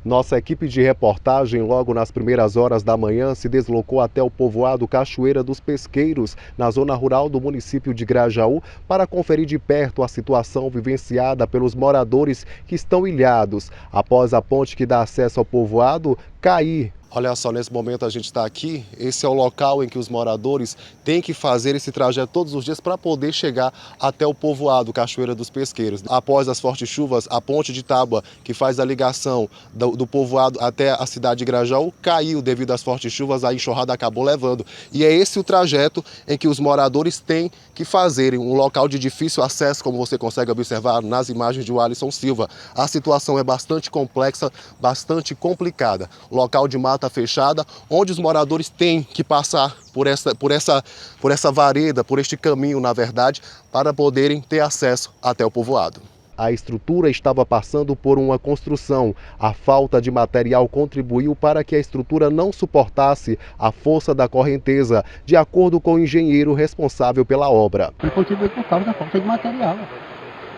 Nossa equipe de reportagem, logo nas primeiras horas da manhã, se deslocou até o povoado Cachoeira dos Pesqueiros, na zona rural do município de Grajaú, para conferir de perto a situação vivenciada pelos moradores que estão ilhados, após a ponte que dá acesso ao povoado cair. Olha só, nesse momento a gente está aqui, esse é o local em que os moradores têm que fazer esse trajeto todos os dias para poder chegar até o povoado Cachoeira dos Pesqueiros. Após as fortes chuvas, a ponte de tábua que faz a ligação do povoado até a cidade de Grajaú caiu devido às fortes chuvas, a enxurrada acabou levando. E é esse o trajeto em que os moradores têm que fazerem, um local de difícil acesso, como você consegue observar nas imagens de Alisson Silva. A situação é bastante complexa, bastante complicada. Local de mata fechada, onde os moradores têm que passar por essa vareda, por este caminho, na verdade, para poderem ter acesso até o povoado. A estrutura estava passando por uma construção. A falta de material contribuiu para que a estrutura não suportasse a força da correnteza, de acordo com o engenheiro responsável pela obra. Ele contribuiu por causa da falta de material.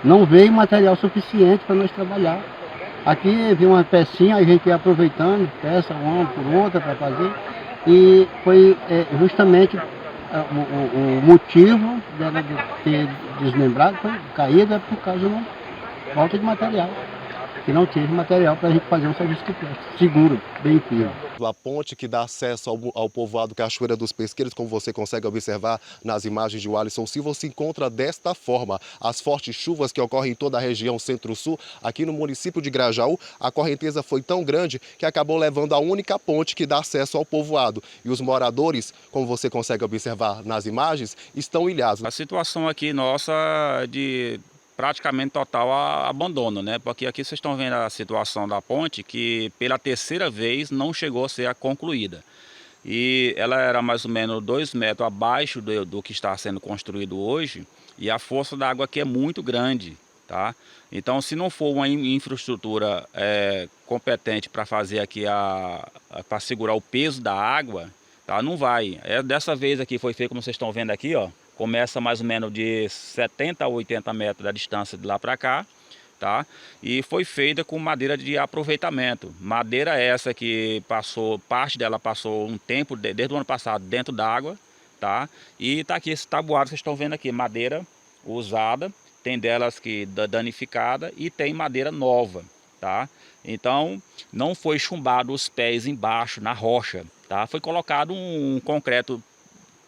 Não veio material suficiente para nós trabalhar. Aqui viu uma pecinha, a gente ia aproveitando, peça uma por outra para fazer. E foi justamente o motivo dela de ter desmembrado, foi caída por causa da falta de material. Que não teve material para a gente fazer um serviço que presta, seguro, bem firme. A ponte que dá acesso ao povoado Cachoeira dos Pesqueiros, como você consegue observar nas imagens de Alisson Silva, se encontra desta forma. As fortes chuvas que ocorrem em toda a região centro-sul, aqui no município de Grajaú, a correnteza foi tão grande que acabou levando a única ponte que dá acesso ao povoado. E os moradores, como você consegue observar nas imagens, estão ilhados. A situação aqui nossa de praticamente total abandono, né? Porque aqui vocês estão vendo a situação da ponte que pela terceira vez não chegou a ser concluída. E ela era mais ou menos 2 metros abaixo do que está sendo construído hoje, e a força da água aqui é muito grande, tá? Então, se não for uma infraestrutura competente para fazer aqui para segurar o peso da água, tá? Não vai. Dessa vez aqui foi feito como vocês estão vendo aqui, ó. Começa mais ou menos de 70 a 80 metros da distância de lá para cá, tá? E foi feita com madeira de aproveitamento. Madeira essa que parte dela passou um tempo, desde o ano passado, dentro d'água, tá? E tá aqui esse tabuado que vocês estão vendo aqui, madeira usada, tem delas que danificada e tem madeira nova, tá? Então, não foi chumbado os pés embaixo, na rocha, tá? Foi colocado um concreto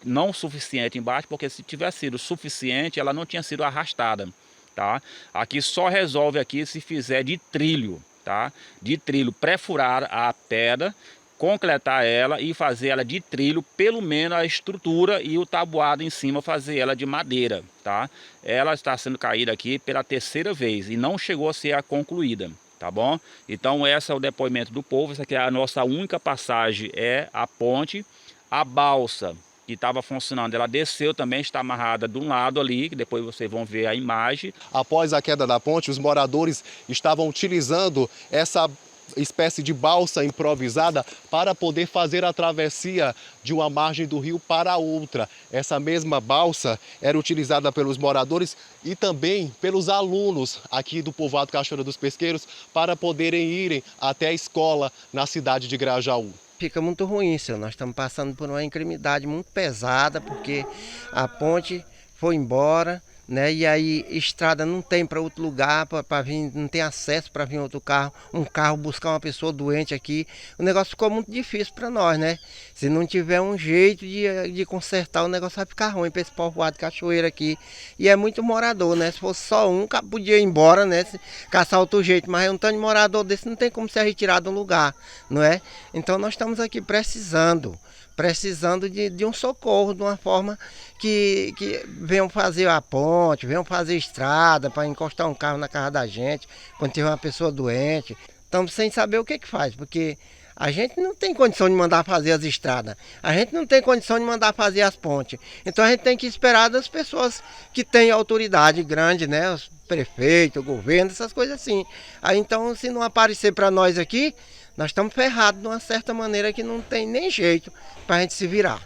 não suficiente embaixo, porque se tivesse sido suficiente, ela não tinha sido arrastada, tá? Aqui só resolve aqui se fizer de trilho, tá? De trilho, perfurar a pedra, concretar ela e fazer ela de trilho, pelo menos a estrutura e o tabuado em cima fazer ela de madeira, tá? Ela está sendo caída aqui pela terceira vez e não chegou a ser concluída, tá bom? Então esse é o depoimento do povo. Essa aqui é a nossa única passagem, é a ponte. A balsa que estava funcionando, ela desceu também, está amarrada de um lado ali, que depois vocês vão ver a imagem. Após a queda da ponte, os moradores estavam utilizando essa espécie de balsa improvisada para poder fazer a travessia de uma margem do rio para outra. Essa mesma balsa era utilizada pelos moradores e também pelos alunos aqui do povoado Cachoeira dos Pesqueiros para poderem irem até a escola na cidade de Grajaú. Fica muito ruim, senhor. Nós estamos passando por uma incrimidade muito pesada, porque a ponte foi embora, né? E aí estrada não tem para outro lugar, para vir, não tem acesso para vir outro carro, um carro buscar uma pessoa doente aqui. O negócio ficou muito difícil para nós, né? Se não tiver um jeito de consertar, o negócio vai ficar ruim para esse povoado de Cachoeira aqui. E é muito morador, né? Se fosse só um, podia ir embora, né? Caçar outro jeito, mas um tanto de morador desse não tem como ser retirado do lugar, não é? Então nós estamos aqui precisando de um socorro, de uma forma que venham fazer a ponte, venham fazer estrada para encostar um carro na casa da gente, quando tiver uma pessoa doente. Estamos sem saber o que faz, porque a gente não tem condição de mandar fazer as estradas, a gente não tem condição de mandar fazer as pontes. Então a gente tem que esperar das pessoas que têm autoridade grande, né? Os prefeitos, o governo, essas coisas assim. Aí então, se não aparecer para nós aqui, nós estamos ferrados de uma certa maneira que não tem nem jeito para a gente se virar.